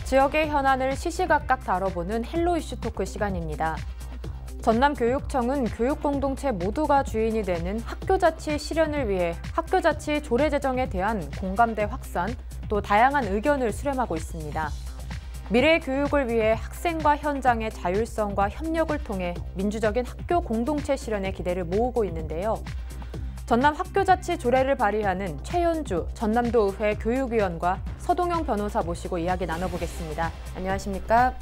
지역의 현안을 시시각각 다뤄보는 헬로 이슈 토크 시간입니다. 전남교육청은 교육공동체 모두가 주인이 되는 학교자치 실현을 위해 학교자치 조례 제정에 대한 공감대 확산, 또 다양한 의견을 수렴하고 있습니다. 미래 교육을 위해 학생과 현장의 자율성과 협력을 통해 민주적인 학교 공동체 실현의 기대를 모으고 있는데요. 전남 학교자치 조례를 발의하는 최연주 전남도의회 교육위원과 서동영 변호사 모시고 이야기 나눠보겠습니다. 안녕하십니까?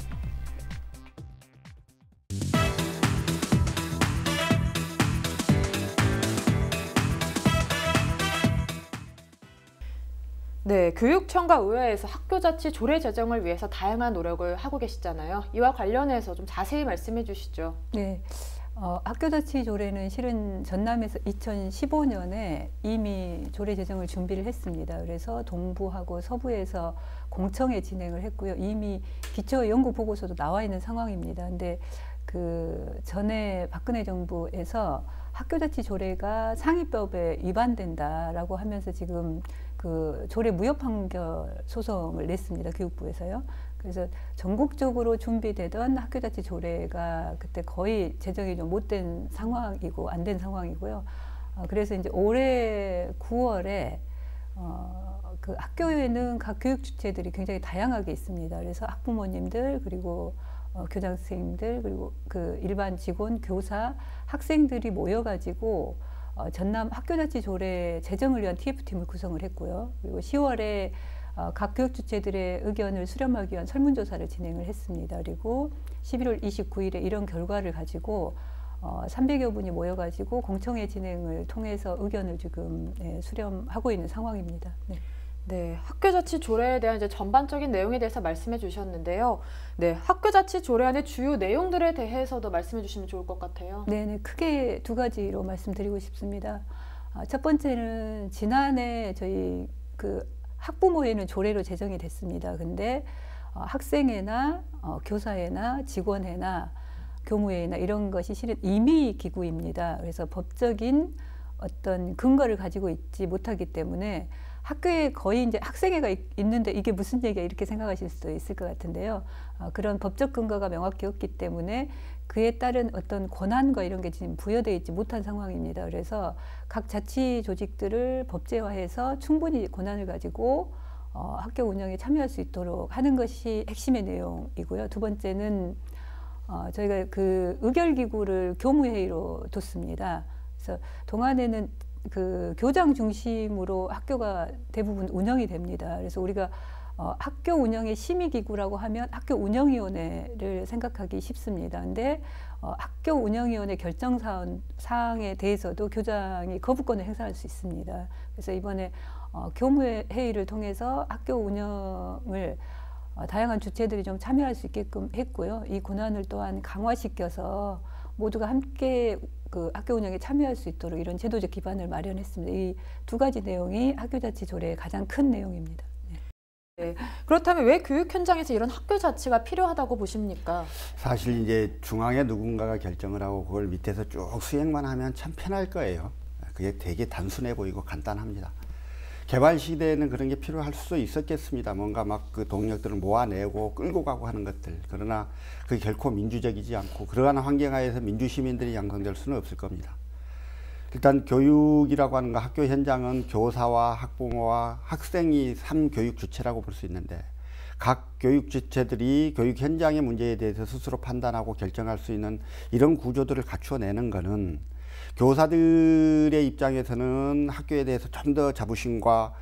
네, 교육청과 의회에서 학교자치 조례 제정을 위해서 다양한 노력을 하고 계시잖아요. 이와 관련해서 좀 자세히 말씀해 주시죠. 네, 학교자치 조례는 실은 전남에서 2015년에 이미 조례 제정을 준비를 했습니다. 그래서 동부하고 서부에서 공청회 진행을 했고요. 이미 기초 연구 보고서도 나와 있는 상황입니다. 근데 그 전에 박근혜 정부에서 학교자치 조례가 상위법에 위반된다라고 하면서 지금 그 조례 무효 판결 소송을 냈습니다. 교육부에서요. 그래서 전국적으로 준비되던 학교자치 조례가 그때 거의 제정이 좀 못된 상황이고 안 된 상황이고요. 그래서 이제 올해 9월에 그 학교에는 각 교육 주체들이 굉장히 다양하게 있습니다. 그래서 학부모님들 그리고 교장 선생님들 그리고 그 일반 직원, 교사, 학생들이 모여가지고 전남 학교자치 조례 제정을 위한 TF팀을 구성을 했고요. 그리고 10월에 각 교육 주체들의 의견을 수렴하기 위한 설문조사를 진행을 했습니다. 그리고 11월 29일에 이런 결과를 가지고 300여 분이 모여가지고 공청회 진행을 통해서 의견을 지금 수렴하고 있는 상황입니다. 네. 네, 학교자치 조례에 대한 이제 전반적인 내용에 대해서 말씀해 주셨는데요. 네, 학교자치 조례안의 주요 내용들에 대해서도 말씀해 주시면 좋을 것 같아요. 네, 크게 두 가지로 말씀드리고 싶습니다. 첫 번째는 지난해 저희 그 학부모회는 조례로 제정이 됐습니다. 근데 학생회나 교사회나 직원회나 교무회나 이런 것이 실은 임의 기구입니다. 그래서 법적인 어떤 근거를 가지고 있지 못하기 때문에 학교에 거의 이제 학생회가 있는데 이게 무슨 얘기야 이렇게 생각하실 수도 있을 것 같은데요. 그런 법적 근거가 명확히 없기 때문에 그에 따른 어떤 권한과 이런 게 지금 부여되어 있지 못한 상황입니다. 그래서 각 자치 조직들을 법제화해서 충분히 권한을 가지고 학교 운영에 참여할 수 있도록 하는 것이 핵심의 내용이고요. 두 번째는 저희가 그 의결기구를 교무회의로 뒀습니다. 그래서 동안에는 그 교장 중심으로 학교가 대부분 운영이 됩니다. 그래서 우리가 학교 운영의 심의기구라고 하면 학교 운영위원회를 생각하기 쉽습니다. 근데 학교 운영위원회 결정 사항에 대해서도 교장이 거부권을 행사할 수 있습니다. 그래서 이번에 교무회의를 통해서 학교 운영을 다양한 주체들이 좀 참여할 수 있게끔 했고요. 이 권한을 또한 강화시켜서 모두가 함께 그 학교 운영에 참여할 수 있도록 이런 제도적 기반을 마련했습니다. 이 두 가지 내용이 학교자치 조례의 가장 큰 내용입니다. 네. 그렇다면 왜 교육 현장에서 이런 학교자치가 필요하다고 보십니까? 사실 이제 중앙에 누군가가 결정을 하고 그걸 밑에서 쭉 수행만 하면 참 편할 거예요. 그게 되게 단순해 보이고 간단합니다. 개발 시대에는 그런 게 필요할 수도 있었겠습니다. 뭔가 막 그 동력들을 모아내고 끌고 가고 하는 것들. 그러나 그게 결코 민주적이지 않고 그러한 환경하에서 민주시민들이 양성될 수는 없을 겁니다. 일단 교육이라고 하는 거 학교 현장은 교사와 학부모와 학생이 3교육 주체라고 볼 수 있는데 각 교육 주체들이 교육 현장의 문제에 대해서 스스로 판단하고 결정할 수 있는 이런 구조들을 갖추어내는 거는 교사들의 입장에서는 학교에 대해서 좀 더 자부심과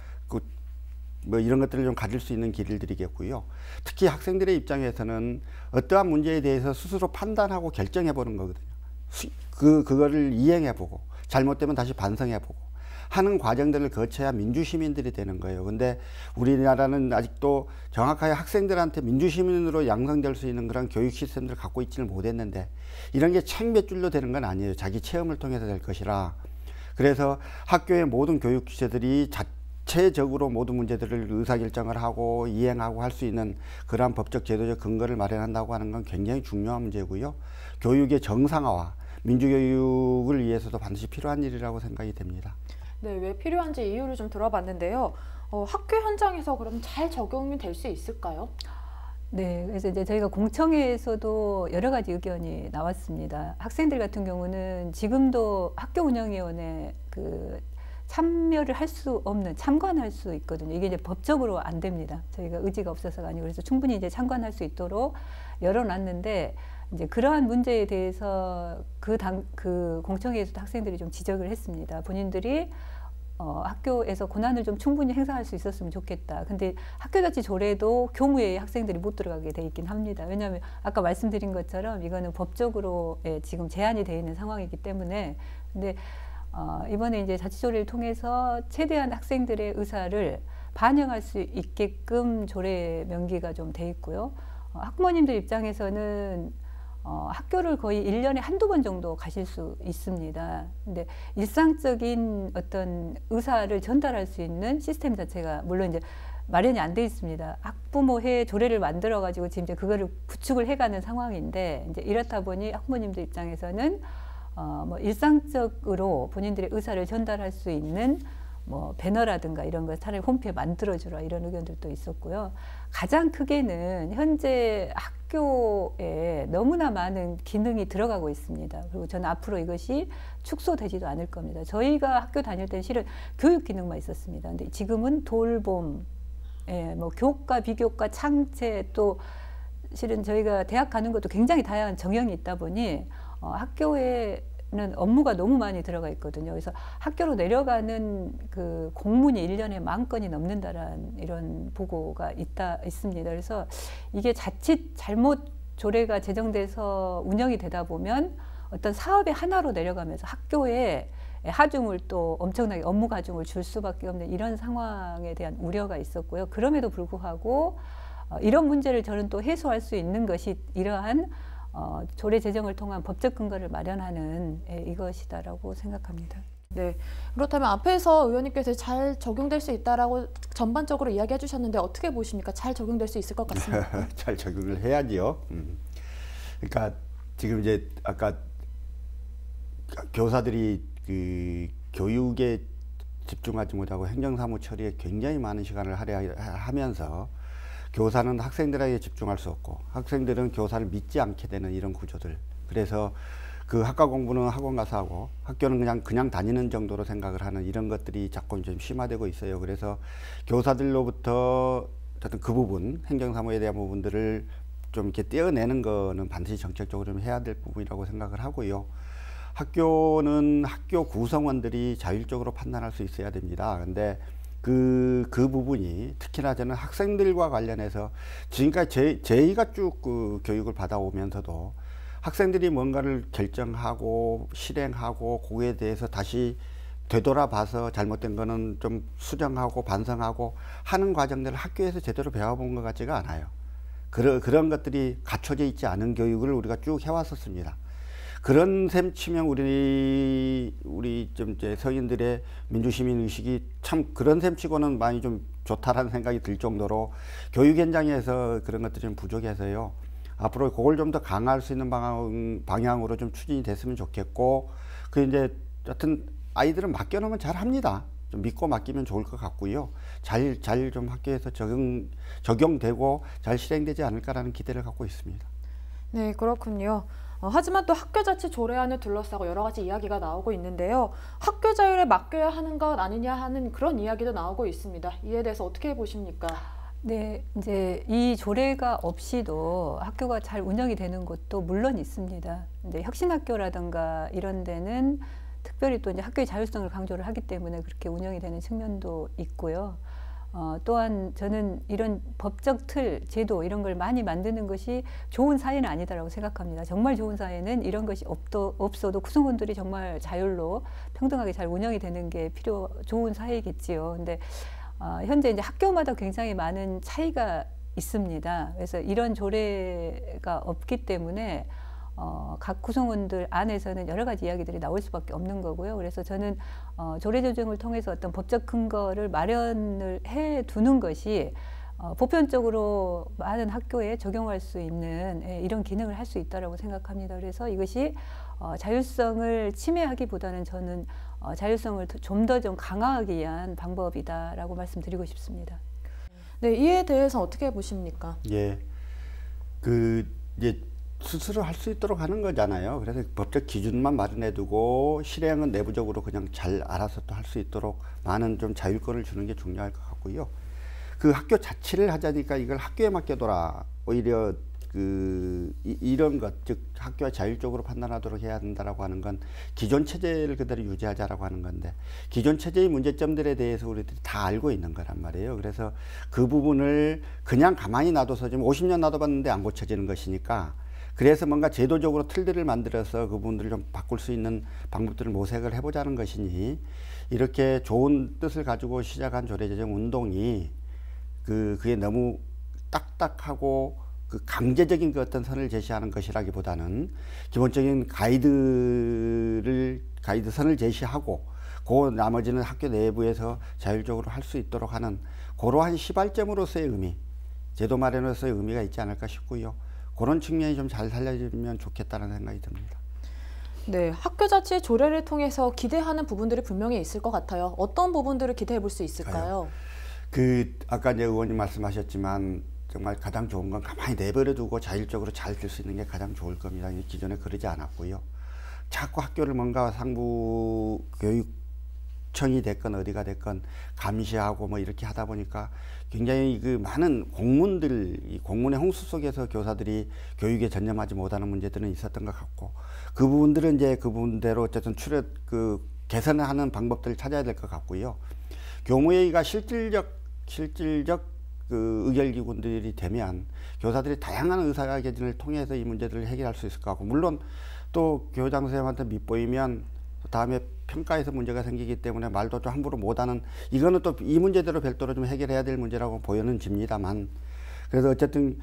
뭐 이런 것들을 좀 가질 수 있는 길들이겠고요. 특히 학생들의 입장에서는 어떠한 문제에 대해서 스스로 판단하고 결정해보는 거거든요. 그거를 이행해보고 잘못되면 다시 반성해보고 하는 과정들을 거쳐야 민주시민들이 되는 거예요. 근데 우리나라는 아직도 정확하게 학생들한테 민주시민으로 양성될 수 있는 그런 교육 시스템들을 갖고 있지는 못했는데 이런 게 책 몇 줄로 되는 건 아니에요. 자기 체험을 통해서 될 것이라. 그래서 학교의 모든 교육 주체들이 자체적으로 모든 문제들을 의사결정을 하고 이행하고 할 수 있는 그러한 법적 제도적 근거를 마련한다고 하는 건 굉장히 중요한 문제고요. 교육의 정상화와 민주교육을 위해서도 반드시 필요한 일이라고 생각이 됩니다. 네, 왜 필요한지 이유를 좀 들어봤는데요. 학교 현장에서 그럼 잘 적용이 될 수 있을까요? 네, 그래서 이제 저희가 공청회에서도 여러 가지 의견이 나왔습니다. 학생들 같은 경우는 지금도 학교운영위원회 참여를 할 수 없는, 참관할 수 있거든요. 이게 이제 법적으로 안 됩니다. 저희가 의지가 없어서가 아니고, 그래서 충분히 이제 참관할 수 있도록 열어놨는데, 이제 그러한 문제에 대해서 그 공청회에서도 학생들이 좀 지적을 했습니다. 본인들이 학교에서 권한을 좀 충분히 행사할 수 있었으면 좋겠다. 근데 학교자치 조례도 교무회에 학생들이 못 들어가게 돼 있긴 합니다. 왜냐하면 아까 말씀드린 것처럼 이거는 법적으로 지금 제한이 돼 있는 상황이기 때문에. 근데 이번에 이제 자치조례를 통해서 최대한 학생들의 의사를 반영할 수 있게끔 조례 명기가 좀 돼 있고요. 학부모님들 입장에서는 학교를 거의 1년에 한두 번 정도 가실 수 있습니다. 근데 일상적인 어떤 의사를 전달할 수 있는 시스템 자체가 물론 이제 마련이 안 돼 있습니다. 학부모회 조례를 만들어 가지고 지금 이제 그거를 구축을 해가는 상황인데, 이제 이렇다 보니 학부모님들 입장에서는 뭐 일상적으로 본인들의 의사를 전달할 수 있는 뭐 배너라든가 이런 걸 차라리 홈페이지에 만들어주라 이런 의견들도 있었고요. 가장 크게는 현재 학교에 너무나 많은 기능이 들어가고 있습니다. 그리고 저는 앞으로 이것이 축소되지도 않을 겁니다. 저희가 학교 다닐 때는 실은 교육 기능만 있었습니다. 근데 지금은 돌봄, 뭐 교과, 비교과, 창체, 또 실은 저희가 대학 가는 것도 굉장히 다양한 정형이 있다 보니 학교에는 업무가 너무 많이 들어가 있거든요. 그래서 학교로 내려가는 그 공문이 1년에 10,000건이 넘는다라는 이런 보고가 있습니다. 그래서 이게 자칫 잘못 조례가 제정돼서 운영이 되다 보면 어떤 사업의 하나로 내려가면서 학교에 하중을 또 엄청나게 업무 가중을 줄 수밖에 없는 이런 상황에 대한 우려가 있었고요. 그럼에도 불구하고 이런 문제를 저는 또 해소할 수 있는 것이 이러한 조례 제정을 통한 법적 근거를 마련하는 이것이다라고 생각합니다. 네, 그렇다면 앞에서 의원님께서 잘 적용될 수 있다라고 전반적으로 이야기해 주셨는데 어떻게 보십니까? 잘 적용될 수 있을 것 같습니까? 잘 적용을 해야지요. 그러니까 지금 이제 아까 교사들이 그 교육에 집중하지 못하고 행정사무 처리에 굉장히 많은 시간을 할애하면서 교사는 학생들에게 집중할 수 없고 학생들은 교사를 믿지 않게 되는 이런 구조들. 그래서 그 학과 공부는 학원 가서 하고 학교는 그냥 다니는 정도로 생각을 하는 이런 것들이 자꾸 좀 심화되고 있어요. 그래서 교사들로부터 어쨌든 그 부분, 행정사무에 대한 부분들을 좀 이렇게 떼어내는 거는 반드시 정책적으로 좀 해야 될 부분이라고 생각을 하고요. 학교는 학교 구성원들이 자율적으로 판단할 수 있어야 됩니다. 근데 그 부분이 특히나 저는 학생들과 관련해서 지금까지 저희가 쭉 그 교육을 받아오면서도 학생들이 뭔가를 결정하고 실행하고 그거에 대해서 다시 되돌아봐서 잘못된 거는 좀 수정하고 반성하고 하는 과정들을 학교에서 제대로 배워본 것 같지가 않아요. 그런 것들이 갖춰져 있지 않은 교육을 우리가 쭉 해왔었습니다. 그런 셈 치면 우리 좀 이제 성인들의 민주시민 의식이 참 그런 셈 치고는 많이 좀 좋다라는 생각이 들 정도로 교육 현장에서 그런 것들이 좀 부족해서요. 앞으로 그걸 좀 더 강화할 수 있는 방향으로 좀 추진이 됐으면 좋겠고, 그 이제 여튼 아이들은 맡겨놓으면 잘 합니다. 좀 믿고 맡기면 좋을 것 같고요. 잘 좀 학교에서 적용되고 잘 실행되지 않을까라는 기대를 갖고 있습니다. 네, 그렇군요. 하지만 또 학교자치 조례안을 둘러싸고 여러 가지 이야기가 나오고 있는데요. 학교 자율에 맡겨야 하는 것 아니냐 하는 그런 이야기도 나오고 있습니다. 이에 대해서 어떻게 보십니까? 네, 이제 이 조례가 없이도 학교가 잘 운영이 되는 곳도 물론 있습니다. 근데 혁신학교라든가 이런 데는 특별히 또 이제 학교의 자율성을 강조를 하기 때문에 그렇게 운영이 되는 측면도 있고요. 또한 저는 이런 법적 틀, 제도 이런 걸 많이 만드는 것이 좋은 사회는 아니다라고 생각합니다. 정말 좋은 사회는 이런 것이 없어도 구성원들이 정말 자율로 평등하게 잘 운영이 되는 게 좋은 사회겠지요. 근데 현재 이제 학교마다 굉장히 많은 차이가 있습니다. 그래서 이런 조례가 없기 때문에 각 구성원들 안에서는 여러 가지 이야기들이 나올 수밖에 없는 거고요. 그래서 저는 조례 조정을 통해서 어떤 법적 근거를 마련을 해 두는 것이 보편적으로 많은 학교에 적용할 수 있는 이런 기능을 할 수 있다고 생각합니다. 그래서 이것이 자율성을 침해하기보다는 저는 자율성을 좀 더 강화하기 위한 방법이다라고 말씀드리고 싶습니다. 네, 이에 대해서 어떻게 보십니까? 예. 이제 스스로 할 수 있도록 하는 거잖아요. 그래서 법적 기준만 마련해두고 실행은 내부적으로 그냥 잘 알아서 또 할 수 있도록 많은 좀 자율권을 주는 게 중요할 것 같고요. 그 학교 자치를 하자니까 이걸 학교에 맡겨둬라. 오히려 이런 것, 즉 학교가 자율적으로 판단하도록 해야 된다라고 하는 건 기존 체제를 그대로 유지하자라고 하는 건데, 기존 체제의 문제점들에 대해서 우리들이 다 알고 있는 거란 말이에요. 그래서 그 부분을 그냥 가만히 놔둬서 지금 50년 놔둬봤는데 안 고쳐지는 것이니까, 그래서 뭔가 제도적으로 틀들을 만들어서 그 부분들을 좀 바꿀 수 있는 방법들을 모색을 해보자는 것이니, 이렇게 좋은 뜻을 가지고 시작한 조례제정 운동이 그게 너무 딱딱하고 강제적인 그 어떤 선을 제시하는 것이라기보다는 기본적인 가이드선을 제시하고 그 나머지는 학교 내부에서 자율적으로 할 수 있도록 하는 그러한 시발점으로서의 의미, 제도 마련으로서의 의미가 있지 않을까 싶고요. 그런 측면이 좀 잘 살려지면 좋겠다는 생각이 듭니다. 네, 학교 자치 조례를 통해서 기대하는 부분들이 분명히 있을 것 같아요. 어떤 부분들을 기대해 볼 수 있을까요? 아까 이제 의원님 말씀하셨지만 정말 가장 좋은 건 가만히 내버려 두고 자율적으로 잘 될 수 있는 게 가장 좋을 겁니다. 기존에 그러지 않았고요. 자꾸 학교를 뭔가 상부 교육청이 됐건 어디가 됐건 감시하고 뭐 이렇게 하다 보니까 굉장히 많은 이 공문의 홍수 속에서 교사들이 교육에 전념하지 못하는 문제들은 있었던 것 같고, 그 부분들은 이제 그 부분대로 어쨌든 개선하는 방법들을 찾아야 될 것 같고요. 교무회의가 실질적 의결기구들이 되면 교사들이 다양한 의사결정을 통해서 이 문제들을 해결할 수 있을 것 같고, 물론 또 교장 선생님한테 밉보이면 다음에 평가에서 문제가 생기기 때문에 말도 좀 함부로 못하는, 이거는 또 이 문제대로 별도로 좀 해결해야 될 문제라고 보여집니다만, 그래서 어쨌든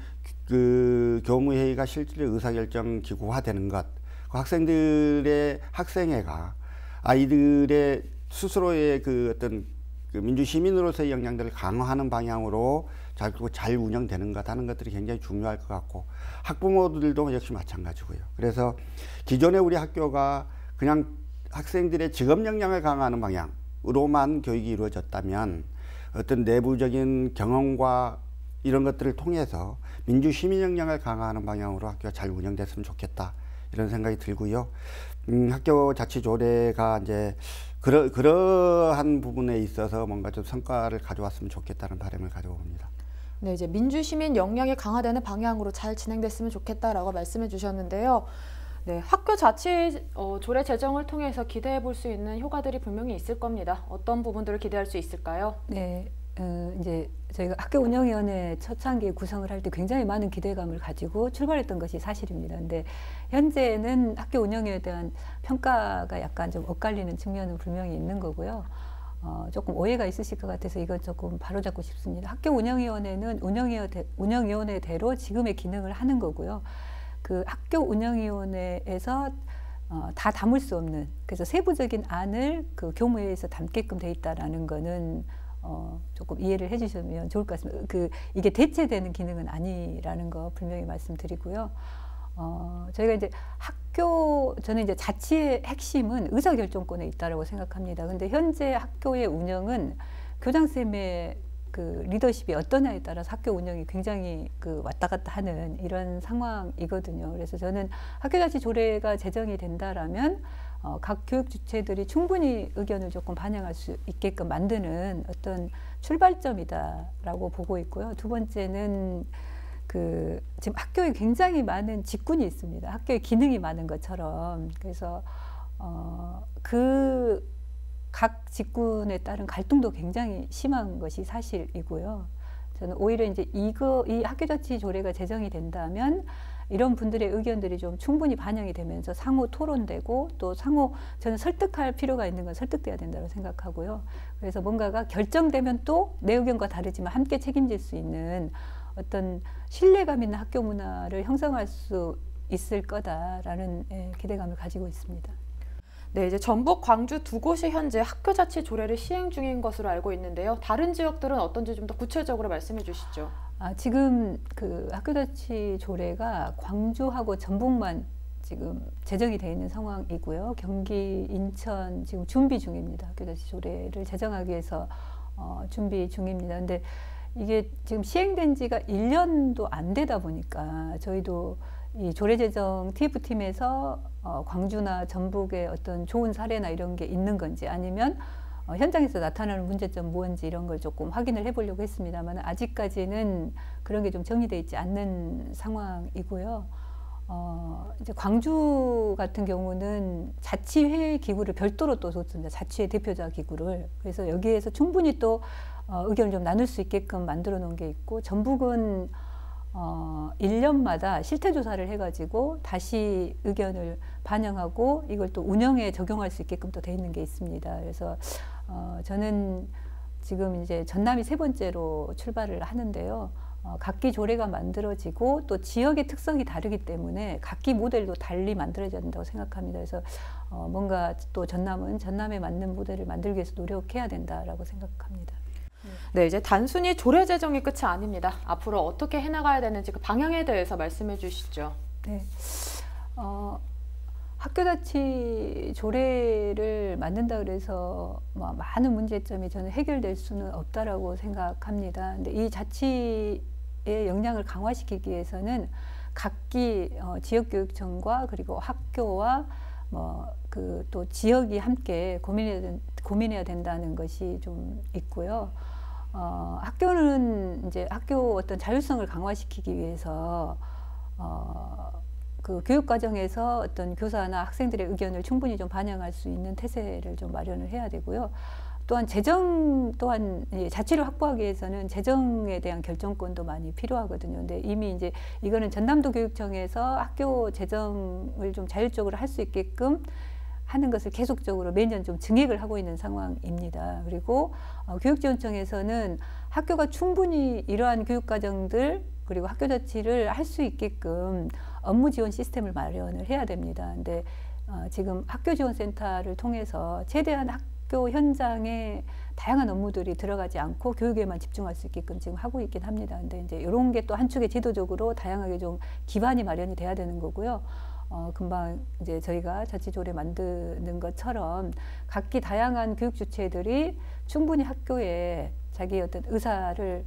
교무회의가 실질적 의사결정 기구화되는 것, 학생들의 학생회가 아이들의 스스로의 어떤 민주시민으로서의 역량들을 강화하는 방향으로 잘 운영되는 것 하는 것들이 굉장히 중요할 것 같고, 학부모들도 역시 마찬가지고요. 그래서 기존에 우리 학교가 그냥 학생들의 직업 역량을 강화하는 방향으로만 교육이 이루어졌다면, 어떤 내부적인 경험과 이런 것들을 통해서 민주시민 역량을 강화하는 방향으로 학교가 잘 운영됐으면 좋겠다, 이런 생각이 들고요. 학교 자치 조례가 이제 그러한 부분에 있어서 뭔가 좀 성과를 가져왔으면 좋겠다는 바람을 가지고 봅니다. 네, 이제 민주시민 역량이 강화되는 방향으로 잘 진행됐으면 좋겠다라고 말씀해 주셨는데요. 네, 학교 자치 조례 제정을 통해서 기대해 볼 수 있는 효과들이 분명히 있을 겁니다. 어떤 부분들을 기대할 수 있을까요? 네, 이제 저희가 학교운영위원회 초창기에 구성을 할 때 굉장히 많은 기대감을 가지고 출발했던 것이 사실입니다. 근데 현재는 학교 운영에 대한 평가가 약간 좀 엇갈리는 측면은 분명히 있는 거고요. 조금 오해가 있으실 것 같아서 이건 조금 바로잡고 싶습니다. 학교 운영위원회는 운영위원회대로 지금의 기능을 하는 거고요. 그 학교 운영위원회에서 다 담을 수 없는, 그래서 세부적인 안을 그 교무회에서 담게끔 돼 있다라는 거는 조금 이해를 해주시면 좋을 것 같습니다. 이게 대체되는 기능은 아니라는 거 분명히 말씀드리고요. 저희가 이제 저는 이제 자치의 핵심은 의사결정권에 있다라고 생각합니다. 근데 현재 학교의 운영은 교장선생님의 리더십이 어떠냐에 따라서 학교 운영이 굉장히 왔다 갔다 하는 이런 상황이거든요. 그래서 저는 학교자치 조례가 제정이 된다라면 각 교육 주체들이 충분히 의견을 조금 반영할 수 있게끔 만드는 어떤 출발점이다라고 보고 있고요. 두 번째는 지금 학교에 굉장히 많은 직군이 있습니다. 학교에 기능이 많은 것처럼. 그래서 각 직군에 따른 갈등도 굉장히 심한 것이 사실이고요. 저는 오히려 이제 이 학교자치 조례가 제정이 된다면 이런 분들의 의견들이 좀 충분히 반영이 되면서 상호 토론되고, 또 저는 설득할 필요가 있는 건 설득돼야 된다고 생각하고요. 그래서 뭔가가 결정되면 또 내 의견과 다르지만 함께 책임질 수 있는 어떤 신뢰감 있는 학교 문화를 형성할 수 있을 거다라는 기대감을 가지고 있습니다. 네, 이제 전북, 광주 두 곳이 현재 학교자치 조례를 시행 중인 것으로 알고 있는데요. 다른 지역들은 어떤지 좀 더 구체적으로 말씀해 주시죠. 지금 학교자치 조례가 광주하고 전북만 지금 제정이 되어 있는 상황이고요. 경기, 인천 지금 준비 중입니다. 학교자치 조례를 제정하기 위해서 준비 중입니다. 근데 이게 지금 시행된 지가 1년도 안 되다 보니까 저희도 이 조례제정 TF팀에서 광주나 전북의 어떤 좋은 사례나 이런 게 있는 건지 아니면 현장에서 나타나는 문제점 뭔지 이런 걸 조금 확인을 해보려고 했습니다만 아직까지는 그런 게 좀 정리되어 있지 않는 상황이고요. 이제 광주 같은 경우는 자치회 기구를 별도로 또 뒀습니다. 자치회 대표자 기구를. 그래서 여기에서 충분히 또 의견을 좀 나눌 수 있게끔 만들어 놓은 게 있고, 전북은 1년마다 실태조사를 해가지고 다시 의견을 반영하고 이걸 또 운영에 적용할 수 있게끔 또 돼 있는 게 있습니다. 그래서 저는 지금 이제 전남이 3번째로 출발을 하는데요. 각기 조례가 만들어지고 또 지역의 특성이 다르기 때문에 각기 모델도 달리 만들어져야 된다고 생각합니다. 그래서 뭔가 또 전남은 전남에 맞는 모델을 만들기 위해서 노력해야 된다라고 생각합니다. 네, 이제 단순히 조례 제정이 끝이 아닙니다. 앞으로 어떻게 해나가야 되는지 그 방향에 대해서 말씀해 주시죠. 네, 학교자치 조례를 만든다 그래서 뭐 많은 문제점이 저는 해결될 수는 없다라고 생각합니다. 근데 이 자치의 역량을 강화시키기 위해서는 각기 지역교육청과 그리고 학교와 그 또 지역이 함께 고민해야 된다는 것이 좀 있고요. 학교는 이제 학교 어떤 자율성을 강화시키기 위해서 그 교육 과정에서 어떤 교사나 학생들의 의견을 충분히 좀 반영할 수 있는 태세를 좀 마련을 해야 되고요. 또한 재정 또한 자치를 확보하기 위해서는 재정에 대한 결정권도 많이 필요하거든요. 근데 이미 이제 이거는 전남도 교육청에서 학교 재정을 좀 자율적으로 할 수 있게끔 하는 것을 계속적으로 매년 좀 증액을 하고 있는 상황입니다. 그리고 교육지원청에서는 학교가 충분히 이러한 교육과정들 그리고 학교 자치를 할 수 있게끔 업무 지원 시스템을 마련을 해야 됩니다. 근데 지금 학교지원센터를 통해서 최대한 학교 현장에 다양한 업무들이 들어가지 않고 교육에만 집중할 수 있게끔 지금 하고 있긴 합니다. 근데 이제 이런 게 또 한축에 제도적으로 다양하게 좀 기반이 마련이 돼야 되는 거고요. 금방 이제 저희가 자치조례 만드는 것처럼 각기 다양한 교육 주체들이 충분히 학교에 자기의 어떤 의사를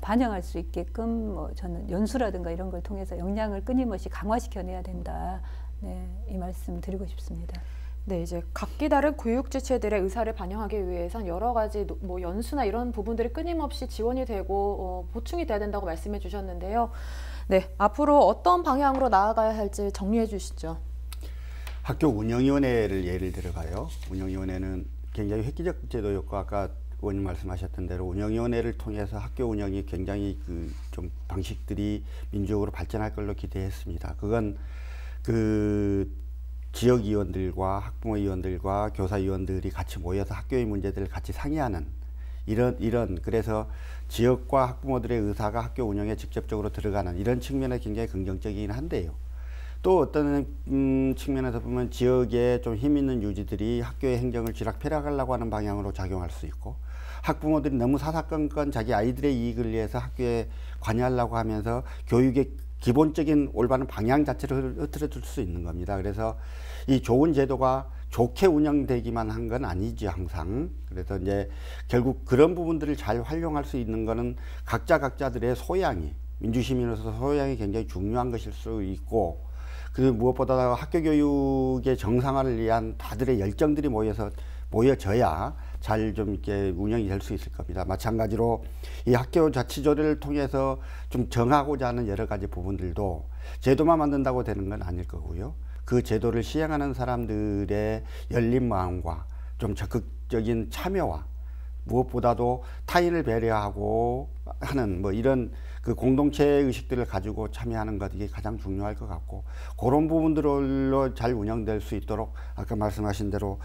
반영할 수 있게끔 저는 연수라든가 이런 걸 통해서 역량을 끊임없이 강화시켜내야 된다. 네, 이 말씀 드리고 싶습니다. 네, 이제 각기 다른 교육 주체들의 의사를 반영하기 위해선 여러 가지 뭐 연수나 이런 부분들이 끊임없이 지원이 되고 보충이 돼야 된다고 말씀해 주셨는데요. 네, 앞으로 어떤 방향으로 나아가야 할지 정리해 주시죠. 학교 운영위원회를 예를 들어봐요. 운영위원회는 굉장히 획기적 제도였고 아까 의원님 말씀하셨던 대로 운영위원회를 통해서 학교 운영이 굉장히 좀 방식들이 민주적으로 발전할 걸로 기대했습니다. 그건 지역위원들과 학부모위원들과 교사위원들이 같이 모여서 학교의 문제들을 같이 상의하는 그래서 지역과 학부모들의 의사가 학교 운영에 직접적으로 들어가는 이런 측면에 굉장히 긍정적이긴 한데요. 또 어떤 측면에서 보면 지역에 좀 힘 있는 유지들이 학교의 행정을 쥐락펴락하려고 하는 방향으로 작용할 수 있고, 학부모들이 너무 사사건건 자기 아이들의 이익을 위해서 학교에 관여하려고 하면서 교육의 기본적인 올바른 방향 자체를 흐트러질 수 있는 겁니다. 그래서 이 좋은 제도가 좋게 운영되기만 한 건 아니죠, 항상. 그래서 이제 결국 그런 부분들을 잘 활용할 수 있는 거는 각자들의 소양이, 민주시민으로서 소양이 굉장히 중요한 것일 수 있고, 그리고 무엇보다 학교 교육의 정상화를 위한 다들의 열정들이 모여져야 잘 좀 이렇게 운영이 될 수 있을 겁니다. 마찬가지로 이 학교 자치조례를 통해서 좀 정하고자 하는 여러 가지 부분들도 제도만 만든다고 되는 건 아닐 거고요. 그 제도를 시행하는 사람들의 열린 마음과 좀 적극적인 참여와 무엇보다도 타인을 배려하고 하는 이런 그 공동체 의식들을 가지고 참여하는 것, 이게 가장 중요할 것 같고, 그런 부분들로 잘 운영될 수 있도록 아까 말씀하신 대로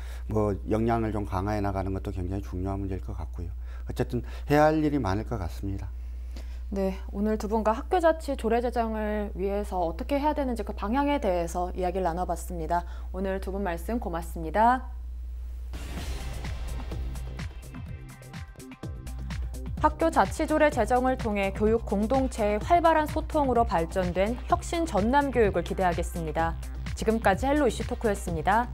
역량을 좀 강화해 나가는 것도 굉장히 중요한 문제일 것 같고요. 어쨌든 해야 할 일이 많을 것 같습니다. 네, 오늘 두 분과 학교자치 조례 제정을 위해서 어떻게 해야 되는지 그 방향에 대해서 이야기를 나눠봤습니다. 오늘 두 분 말씀 고맙습니다. 학교자치조례 제정을 통해 교육 공동체의 활발한 소통으로 발전된 혁신 전남 교육을 기대하겠습니다. 지금까지 헬로 이슈 토크였습니다.